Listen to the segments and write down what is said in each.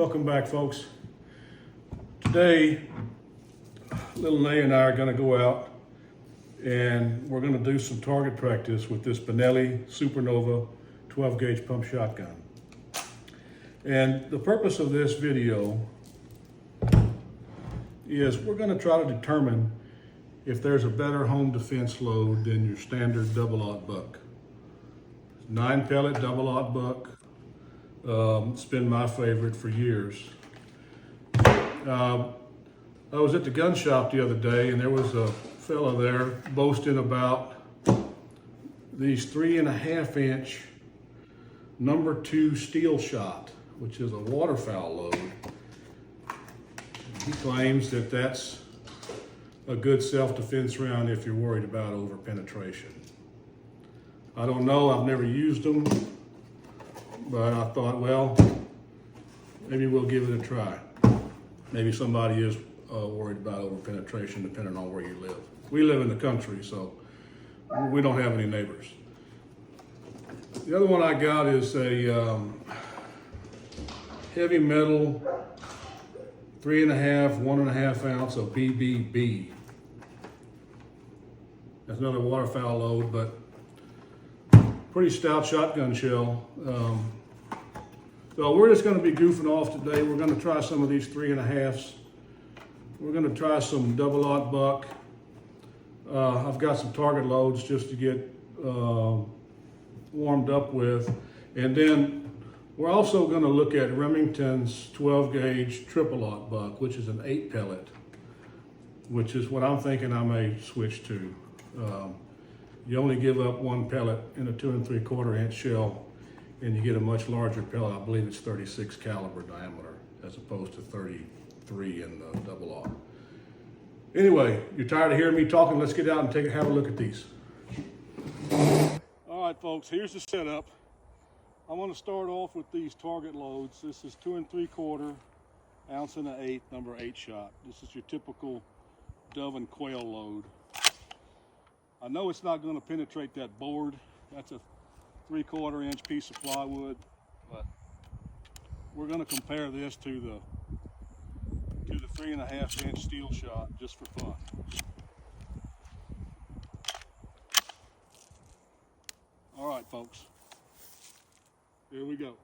Welcome back, folks. Today, little Nay and I are going to go out and we're going to do some target practice with this Benelli Supernova 12 gauge pump shotgun. And the purpose of this video is we're going to try to determine if there's a better home defense load than your standard double-aught buck. 9 pellet double-aught buck. It's been my favorite for years. I was at the gun shop the other day and there was a fella there boasting about these 3.5 inch number 2 steel shot, which is a waterfowl load. He claims that that's a good self-defense round if you're worried about over penetration. I don't know, I've never used them, but I thought, well, maybe we'll give it a try. Maybe somebody is worried about over penetration depending on where you live. We live in the country, so we don't have any neighbors. The other one I got is a heavy metal 3.5, 1.5 ounce of BBB. That's another waterfowl load, but pretty stout shotgun shell. So we're just going to be goofing off today. We're going to try some of these 3.5s. We're going to try some double-aught buck. I've got some target loads just to get warmed up with. And then we're also going to look at Remington's 12 gauge triple-aught buck, which is an 8 pellet, which is what I'm thinking I may switch to. You only give up 1 pellet in a 2 3/4 inch shell, and you get a much larger pellet. I believe it's 36 caliber diameter as opposed to 33 in the double-aught. Anyway, you're tired of hearing me talking? Let's get out and have a look at these. All right, folks, here's the setup. I'm going to start off with these target loads. This is 2 3/4 ounce and 1/8 number 8 shot. This is your typical dove and quail load. I know it's not going to penetrate that board. That's a 3/4 inch piece of plywood, but we're going to compare this to the 3.5 inch steel shot just for fun. All right, folks, here we go.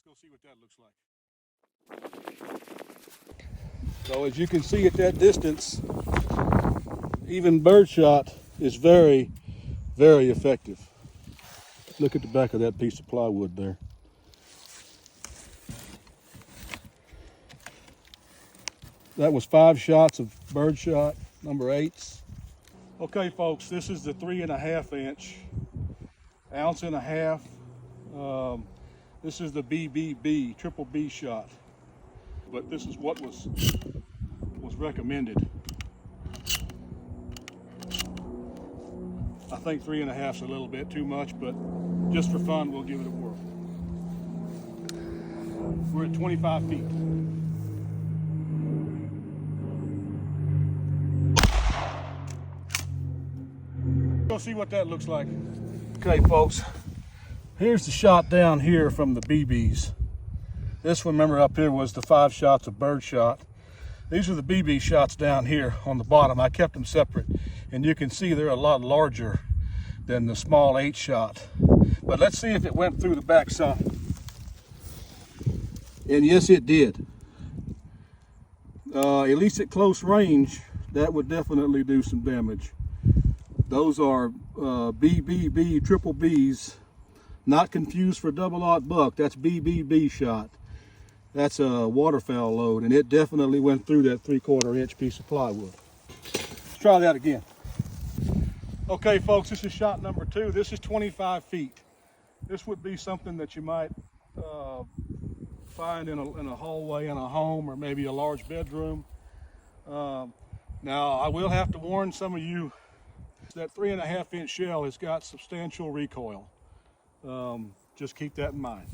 Go see what that looks like. So as you can see at that distance, even birdshot is very, very effective. Look at the back of that piece of plywood there. That was 5 shots of birdshot number 8s. Okay, folks, this is the 3.5 inch, 1.5 ounce. This is the BBB, triple B shot, but this is what was recommended. I think 3.5's a little bit too much, but just for fun, we'll give it a whirl. We're at 25 feet. Go see what that looks like. Okay, folks. Here's the shot down here from the BBs. This one, remember up here, was the 5 shots of birdshot. These are the BB shots down here on the bottom. I kept them separate, and you can see they're a lot larger than the small 8 shot. But let's see if it went through the back side. And yes, it did. At least at close range, that would definitely do some damage. Those are BBB, triple Bs. Not confused for double-aught buck. That's BBB shot. That's a waterfowl load, and it definitely went through that 3/4 inch piece of plywood. Let's try that again. Okay, folks, this is shot number 2. This is 25 feet. This would be something that you might find in a hallway in a home or maybe a large bedroom. Now, I will have to warn some of you that 3.5 inch shell has got substantial recoil. Just keep that in mind.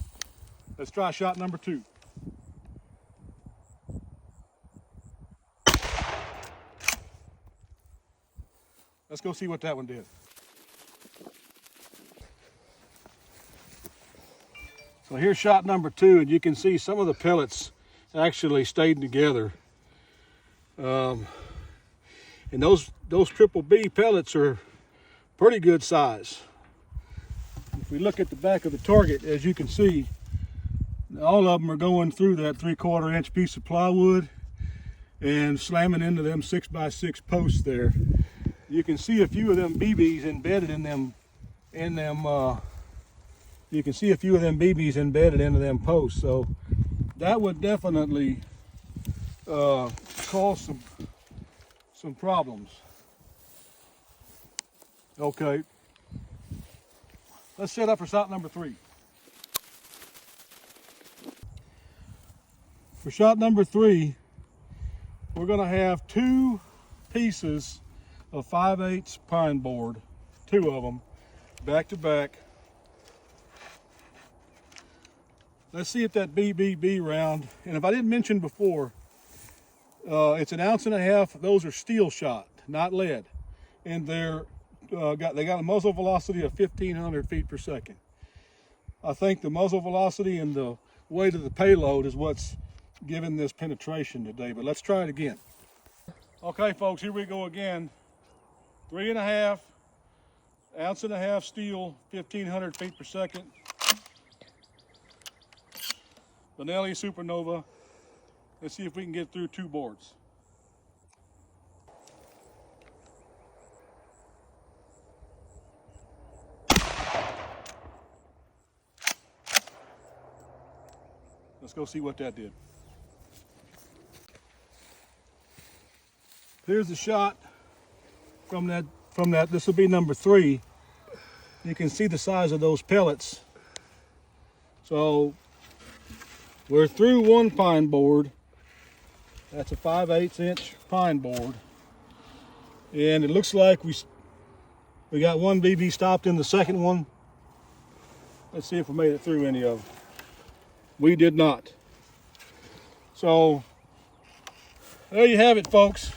Let's try shot number 2. Let's go see what that one did. So here's shot number 2, and you can see some of the pellets actually stayed together. And those triple B pellets are pretty good size. If we look at the back of the target, as you can see, all of them are going through that 3/4 inch piece of plywood and slamming into them 6x6 posts there. You can see a few of them BBs embedded in them. You can see a few of them BBs embedded into them posts. So that would definitely cause some problems. Okay, let's set up for shot number 3. For shot number 3, we're going to have 2 pieces of 5/8 pine board, 2 of them, back to back. Let's see if that BBB round, and if I didn't mention before, it's 1.5 ounces. Those are steel shot, not lead, and they got a muzzle velocity of 1,500 feet per second. I think the muzzle velocity and the weight of the payload is what's giving this penetration today, but let's try it again. Okay folks, here we go again. 3.5 ounce steel, 1,500 feet per second. Benelli Supernova. Let's see if we can get through 2 boards. Let's go see what that did. Here's the shot from that. This will be number 3. You can see the size of those pellets. So we're through 1 pine board. That's a 5/8 inch pine board. And it looks like we got 1 BB stopped in the second one. Let's see if we made it through any of them. We did not. So there you have it, folks.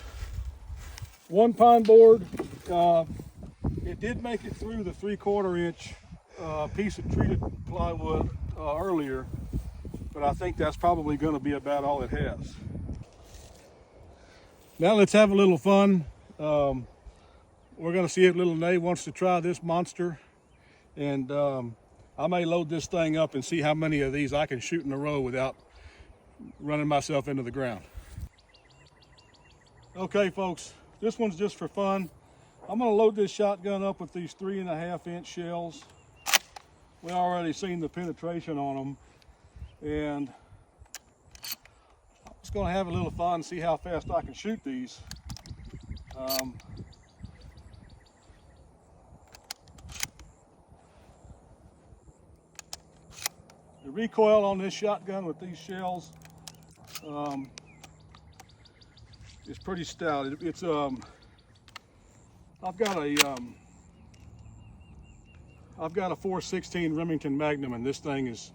1 pine board. It did make it through the 3/4 inch piece of treated plywood earlier, but I think that's probably going to be about all it has. Now let's have a little fun. We're going to see if little Nay wants to try this monster, and I may load this thing up and see how many of these I can shoot in a row without running myself into the ground. Okay folks, this one's just for fun. I'm going to load this shotgun up with these 3.5 inch shells. We already seen the penetration on them, and I'm just going to have a little fun and see how fast I can shoot these. The recoil on this shotgun with these shells is pretty stout. It's I've got a 4/16 Remington Magnum, and this thing is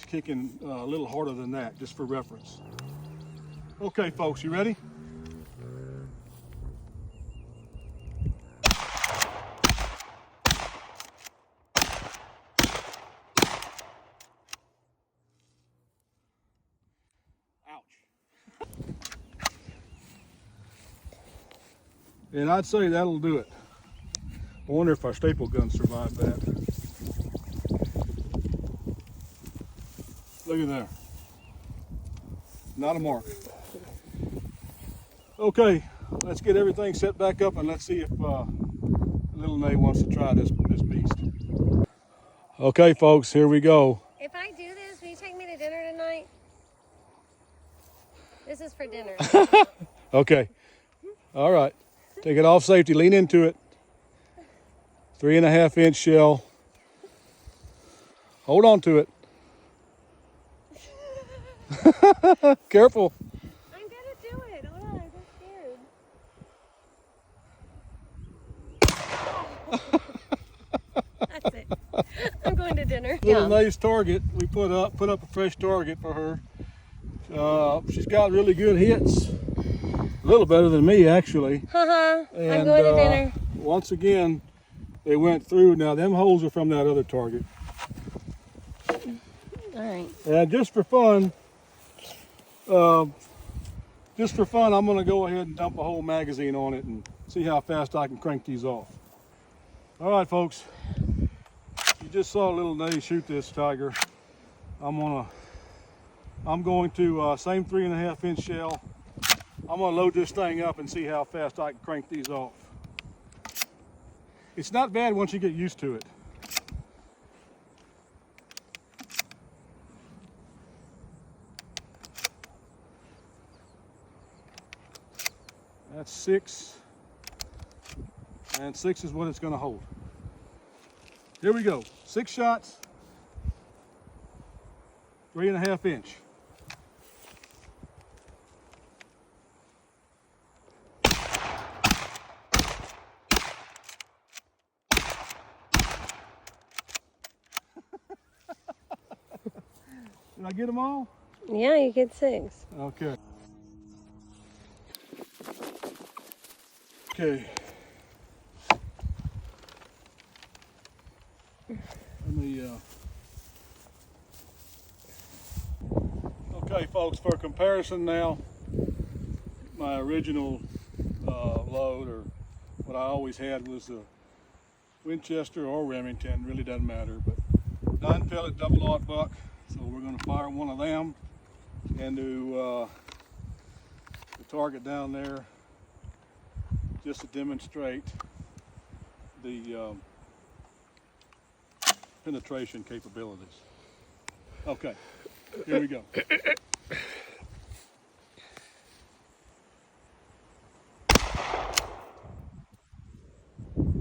kicking a little harder than that, just for reference. Okay, folks, you ready? And I'd say that'll do it. I wonder if our staple gun survived that. Look at there. Not a mark. Okay, let's get everything set back up and let's see if little Nay wants to try this beast. Okay, folks, here we go. If I do this, will you take me to dinner tonight? This is for dinner. Okay. All right. Take it off safety, lean into it. 3.5 inch shell. Hold on to it. Careful. I'm gonna do it. Hold on, I'm scared. That's it. I'm going to dinner. Little Nay's target, we put up a fresh target for her. She's got really good hits. A little better than me, actually. I'm going to dinner. once again, they went through. Now them holes are from that other target. All right. And just for fun, I'm gonna go ahead and dump a whole magazine on it and see how fast I can crank these off. All right, folks, you just saw little Nay shoot this tiger. I'm going to, same 3.5 inch shell. I'm gonna load this thing up and see how fast I can crank these off. It's not bad once you get used to it. That's 6, and 6 is what it's going to hold. Here we go, 6 shots, 3.5 inch. Did I get them all? Yeah, you get 6. Okay. Okay. Let me, okay, folks, for comparison now, my original load, or what I always had, was a Winchester or Remington, really doesn't matter, but 9 pellet double-aught buck. So we're going to fire one of them into the target down there, just to demonstrate the penetration capabilities. Okay, here we go.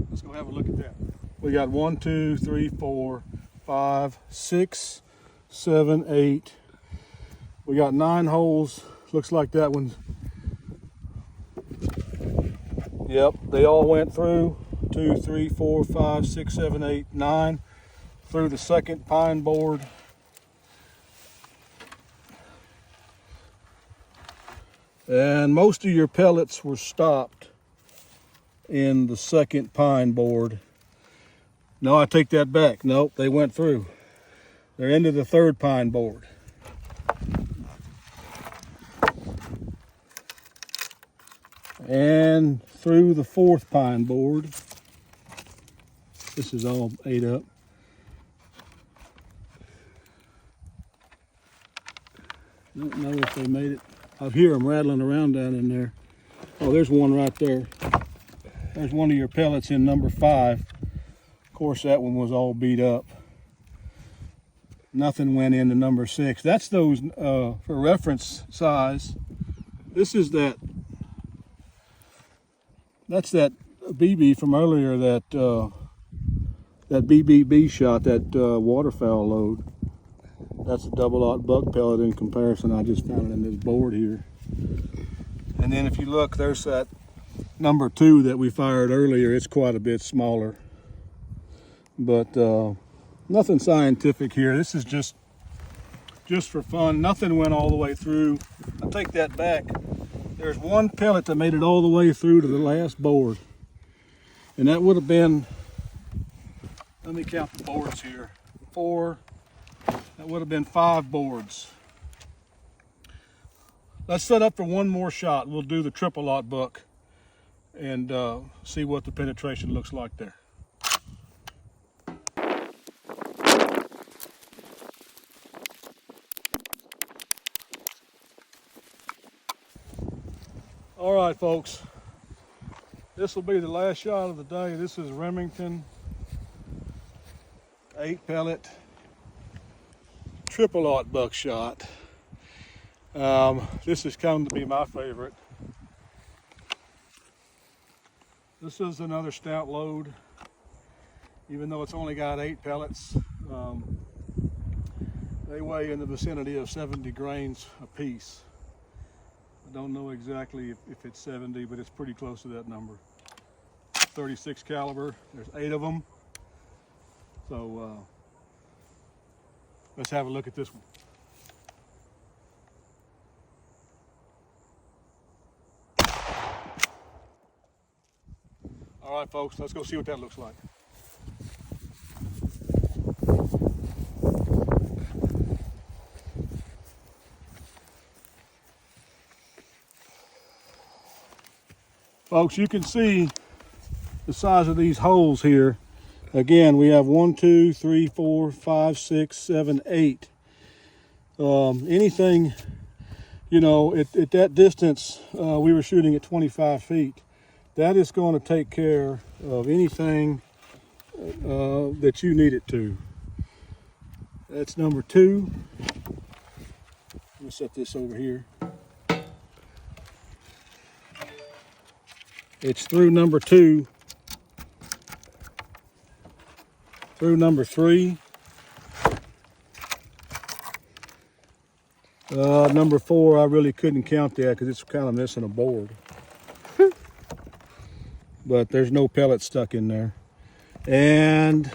Let's go have a look at that. We got 1, 2, 3, 4, 5, 6, 7, 8. We got 9 holes. Looks like that one's. Yep, they all went through. 2, 3, 4, 5, 6, 7, 8, 9 through the second pine board. And most of your pellets were stopped in the second pine board. No, I take that back. Nope, they went through. They're into the third pine board. And through the fourth pine board. This is all ate up. Don't know if they made it. I hear them rattling around down in there. Oh, there's one right there. There's one of your pellets in number 5. Of course, that one was all beat up. Nothing went into number 6. That's those, for reference size, this is that's that BB from earlier, that BBB shot, that waterfowl load. That's a double-aught buck pellet in comparison. I just found it in this board here. And then if you look, there's that number 2 that we fired earlier. It's quite a bit smaller. But nothing scientific here. This is just for fun. Nothing went all the way through. I take that back. There's one pellet that made it all the way through to the last board. And that would have been, let me count the boards here. 4, that would have been 5 boards. Let's set up for one more shot. We'll do the triple-aught buck and see what the penetration looks like there. All right, folks, this will be the last shot of the day. This is Remington 8 pellet triple-aught buckshot. This has come to be my favorite. This is another stout load, even though it's only got 8 pellets. They weigh in the vicinity of 70 grains a piece. I don't know exactly if it's 70, but it's pretty close to that number. 36 caliber, there's 8 of them. So let's have a look at this one. All right, folks, let's go see what that looks like. Folks, you can see the size of these holes here. Again, we have 1, 2, 3, 4, 5, 6, 7, 8. Anything, you know, at that distance, we were shooting at 25 feet. That is going to take care of anything that you need it to. That's number 2. Let me set this over here. It's through number 2, through number 3, number 4. I really couldn't count that because it's kind of missing a board. But there's no pellet stuck in there. And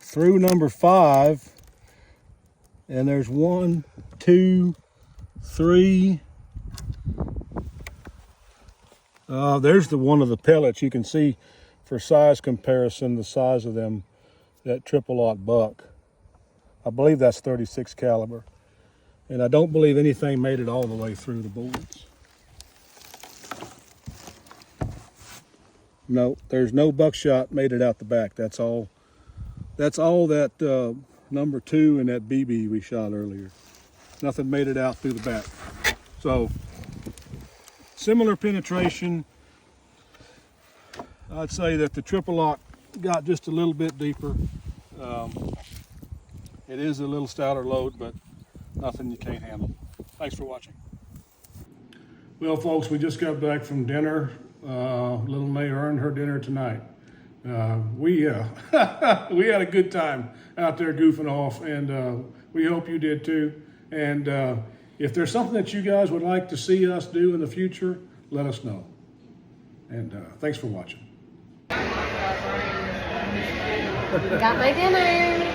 through number 5, and there's 1, 2, 3. There's the one of the pellets. You can see for size comparison the size of them, that triple-aught buck. I believe that's 36 caliber, and I don't believe anything made it all the way through the boards. No, there's no buckshot made it out the back. That's all. That's all that number 2 and that BB we shot earlier. Nothing made it out through the back. So similar penetration. I'd say that the triple-aught got just a little bit deeper. It is a little stouter load, but nothing you can't handle. Thanks for watching. Well, folks, we just got back from dinner. Little May earned her dinner tonight. We had a good time out there goofing off, and we hope you did too. And if there's something that you guys would like to see us do in the future, let us know. And thanks for watching. Got my dinner.